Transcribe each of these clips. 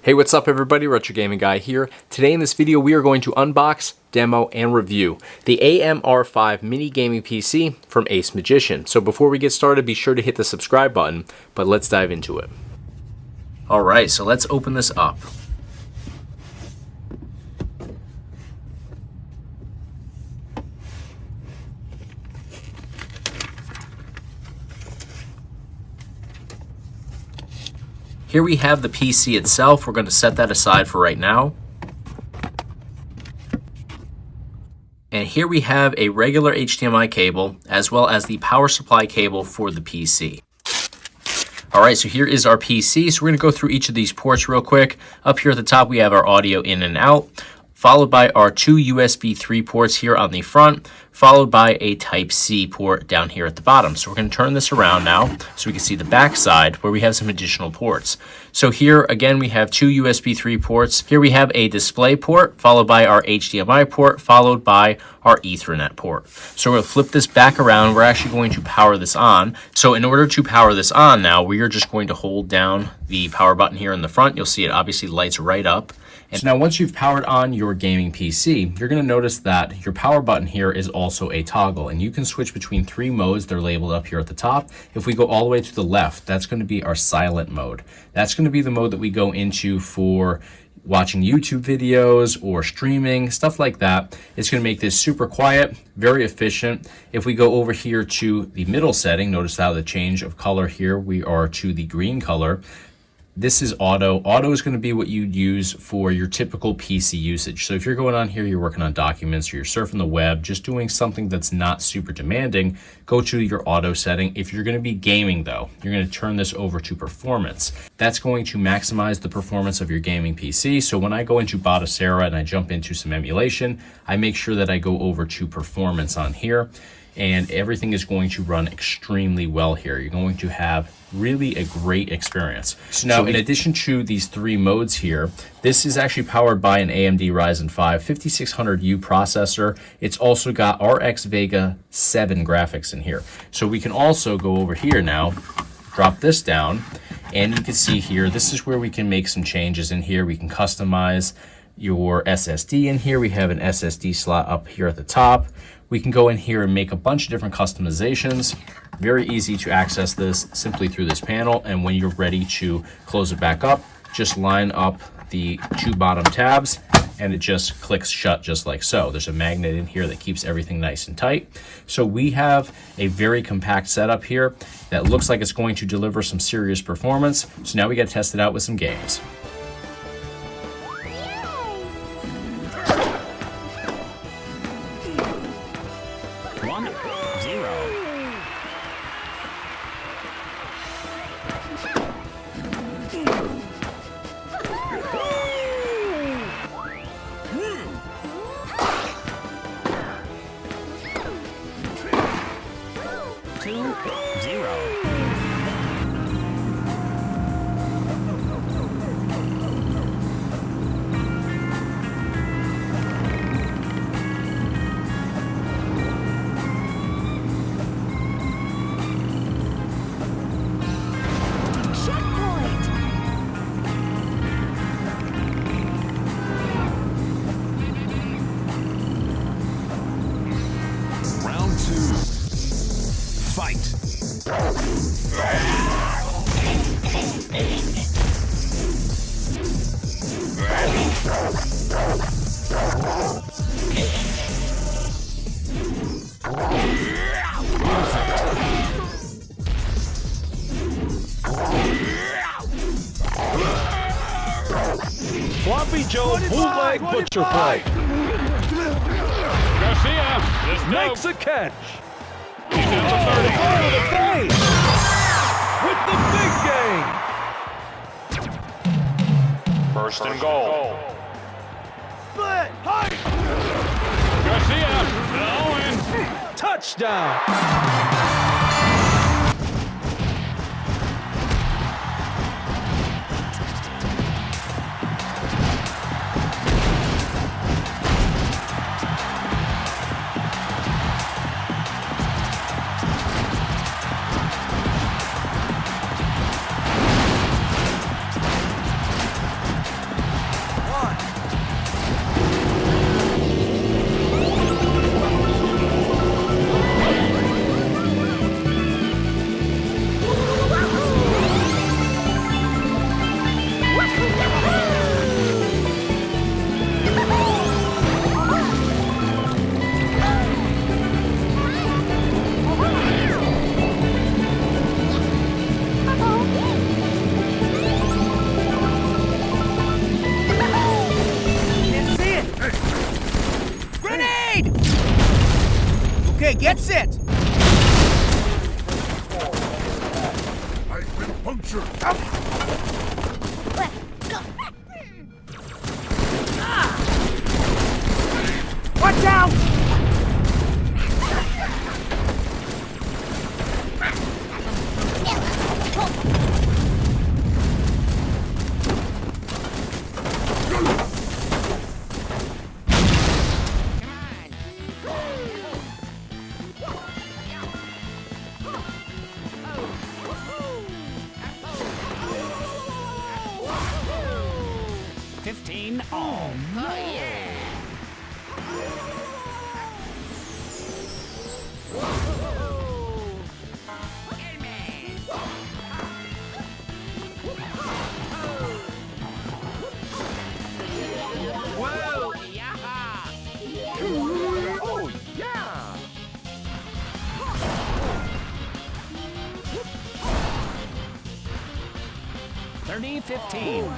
Hey, what's up everybody? Retro Gaming Guy here. Today in this video we are going to unbox, demo, and review the AMR5 mini gaming PC from AceMagician. So before we get started, be sure to hit the subscribe button, but let's dive into it. Alright, so let's open this up. Here we have the PC itself. We're going to set that aside for right now. And here we have a regular HDMI cable as well as the power supply cable for the PC. Alright, so here is our PC. So we're going to go through each of these ports real quick. Up here at the top we have our audio in and out, followed by our two USB 3 ports here on the front, followed by a Type-C port down here at the bottom. So we're going to turn this around now so we can see the back side where we have some additional ports. So here again we have two USB 3 ports. Here we have a display port, followed by our HDMI port, followed by our Ethernet port. So we're going to flip this back around. We're actually going to power this on. So in order to power this on now, we are just going to hold down the power button here in the front. You'll see it obviously lights right up. And so now once you've powered on your gaming PC, you're going to notice that your power button here is also a toggle, and you can switch between three modes. They're labeled up here at the top. If we go all the way to the left, that's going to be our silent mode. That's going to be the mode that we go into for watching YouTube videos or streaming, stuff like that. It's going to make this super quiet, very efficient. If we go over here to the middle setting, notice how the change of color here, we are to the green color. This is auto. Auto is going to be what you'd use for your typical PC usage. So if you're going on here, you're working on documents or you're surfing the web, just doing something that's not super demanding, go to your auto setting. If you're going to be gaming though, you're going to turn this over to performance. That's going to maximize the performance of your gaming PC. So when I go into Batocera and I jump into some emulation, I make sure that I go over to performance on here, and everything is going to run extremely well here. You're going to have really a great experience. So now in addition to these three modes here, this is actually powered by an AMD Ryzen 5 5600U processor. It's also got RX Vega 7 graphics in here. So we can also go over here now, drop this down, and you can see here, this is where we can make some changes in here. We can customize your SSD in here. We have an SSD slot up here at the top. We can go in here and make a bunch of different customizations. Very easy to access this simply through this panel. And when you're ready to close it back up, just line up the two bottom tabs and it just clicks shut just like so. There's a magnet in here that keeps everything nice and tight. So we have a very compact setup here that looks like it's going to deliver some serious performance. So now we got to test it out with some games. Sloppy Joe bootleg butcher play. Garcia Makes a catch. He's down to 30. To the face. With the big game. First and goal. Split. Height. Garcia, Owen. Touchdown. get set! I've been punctured. Watch out! All. Whoa! Oh, yeah! 30-15.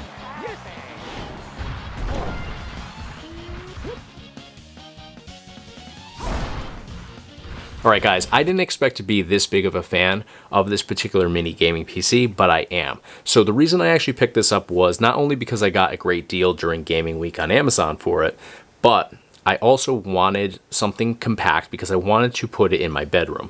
Alright guys, I didn't expect to be this big of a fan of this particular mini gaming PC, but I am. So the reason I actually picked this up was not only because I got a great deal during Gaming Week on Amazon for it, but I also wanted something compact because I wanted to put it in my bedroom.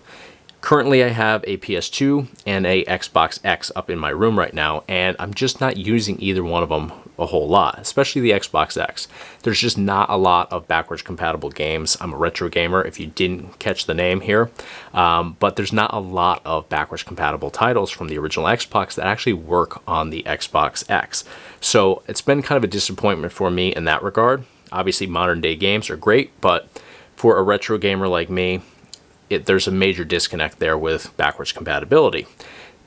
Currently I have a PS2 and a Xbox X up in my room right now, and I'm just not using either one of them a whole lot, especially the Xbox X. There's just not a lot of backwards compatible games. I'm a retro gamer, if you didn't catch the name here, but there's not a lot of backwards compatible titles from the original Xbox that actually work on the Xbox X. So it's been kind of a disappointment for me in that regard. Obviously modern day games are great, but for a retro gamer like me, there's a major disconnect there with backwards compatibility.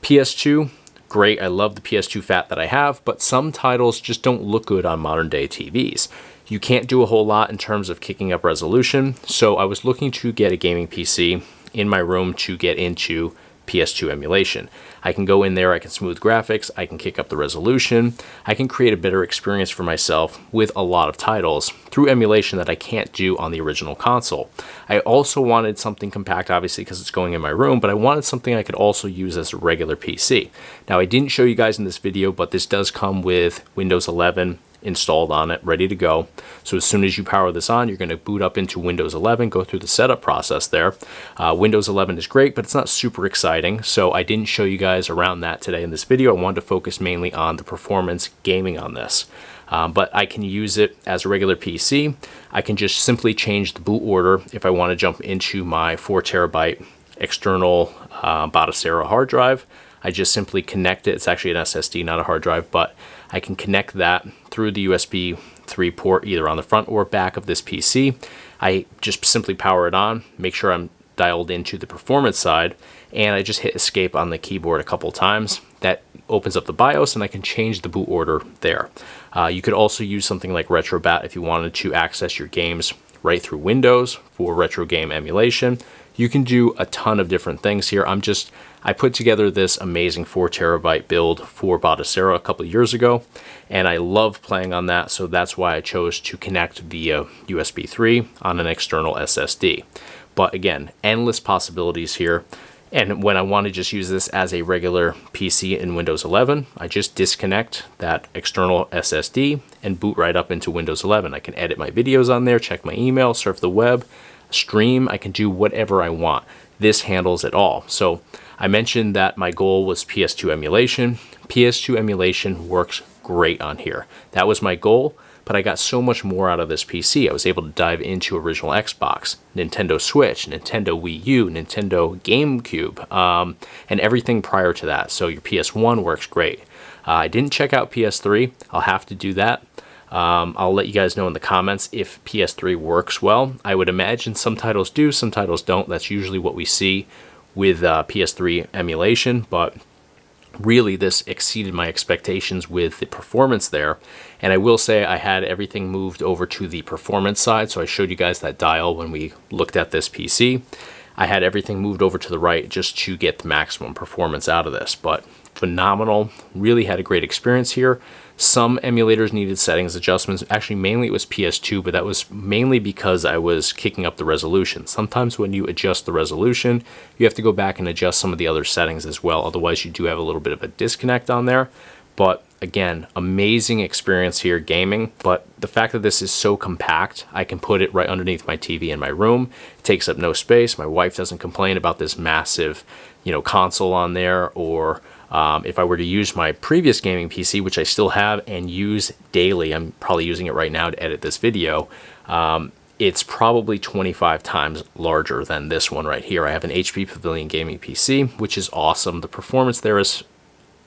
PS2, great, I love the PS2 Fat that I have, but some titles just don't look good on modern day TVs. You can't do a whole lot in terms of kicking up resolution, so I was looking to get a gaming PC in my room to get into PS2 emulation. I can go in there, I can smooth graphics, I can kick up the resolution, I can create a better experience for myself with a lot of titles through emulation that I can't do on the original console. I also wanted something compact, obviously because it's going in my room, but I wanted something I could also use as a regular PC. Now I didn't show you guys in this video, but this does come with Windows 11 installed on it, ready to go. So as soon as you power this on, you're going to boot up into Windows 11, go through the setup process there. Windows 11 is great, but it's not super exciting, so I didn't show you guys around that today in this video. I wanted to focus mainly on the performance gaming on this. But I can use it as a regular PC. I can just simply change the boot order if I want to jump into my 4TB external Batocera hard drive. I just simply connect it. It's actually an SSD, not a hard drive, but I can connect that through the USB 3 port either on the front or back of this PC. I just simply power it on, make sure I'm dialed into the performance side, and I just hit escape on the keyboard a couple times. That opens up the BIOS and I can change the boot order there. You could also use something like RetroBat if you wanted to access your games right through Windows for retro game emulation. You can do a ton of different things here. I put together this amazing 4TB build for Batocera a couple of years ago, and I love playing on that, so that's why I chose to connect via USB 3 on an external SSD. But again, endless possibilities here. And when I want to just use this as a regular PC in Windows 11, I just disconnect that external SSD and boot right up into Windows 11. I can edit my videos on there, check my email, surf the web, stream, I can do whatever I want. This handles it all. So I mentioned that my goal was PS2 emulation. PS2 emulation works great on here. That was my goal, but I got so much more out of this PC. I was able to dive into original Xbox, Nintendo Switch, Nintendo Wii U, Nintendo GameCube, and everything prior to that. So your PS1 works great. I didn't check out PS3. I'll have to do that. I'll let you guys know in the comments if PS3 works well. I would imagine some titles do, some titles don't. That's usually what we see with PS3 emulation, but really this exceeded my expectations with the performance there. And I will say I had everything moved over to the performance side, so I showed you guys that dial when we looked at this PC. I had everything moved over to the right just to get the maximum performance out of this, but phenomenal. Really had a great experience here. Some emulators needed settings adjustments. Actually, mainly it was PS2, but that was mainly because I was kicking up the resolution. Sometimes when you adjust the resolution, you have to go back and adjust some of the other settings as well. Otherwise, you do have a little bit of a disconnect on there. But again, amazing experience here gaming. But the fact that this is so compact, I can put it right underneath my TV in my room. It takes up no space. My wife doesn't complain about this massive, console on there. Or if I were to use my previous gaming PC, which I still have and use daily, I'm probably using it right now to edit this video. It's probably 25 times larger than this one right here. I have an HP Pavilion gaming PC, which is awesome. The performance there is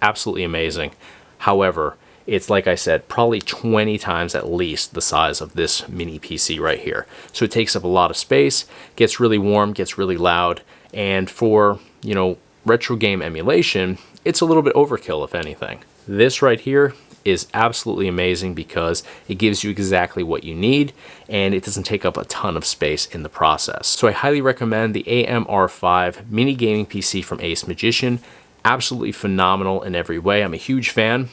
absolutely amazing. However, it's, like I said, probably 20 times at least the size of this mini PC right here. So it takes up a lot of space, gets really warm, gets really loud, and for, retro game emulation, it's a little bit overkill, if anything. This right here is absolutely amazing because it gives you exactly what you need, and it doesn't take up a ton of space in the process. So I highly recommend the AMR5 mini gaming PC from AceMagician. Absolutely phenomenal in every way. I'm a huge fan.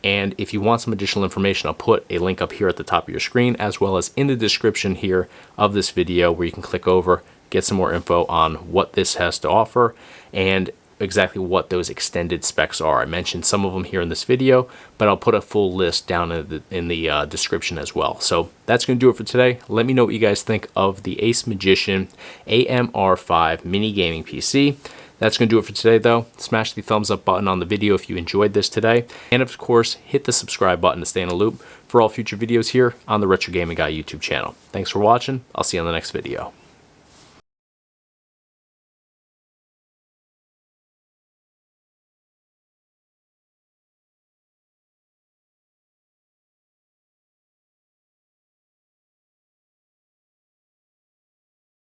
And if you want some additional information, I'll put a link up here at the top of your screen, as well as in the description here of this video, where you can click over, get some more info on what this has to offer and exactly what those extended specs are. I mentioned some of them here in this video, but I'll put a full list down in the description as well. So that's going to do it for today. Let me know what you guys think of the AceMagician AMR5 mini gaming PC. That's going to do it for today, though. Smash the thumbs up button on the video if you enjoyed this today. And of course, hit the subscribe button to stay in the loop for all future videos here on the Retro Gaming Guy YouTube channel. Thanks for watching. I'll see you on the next video.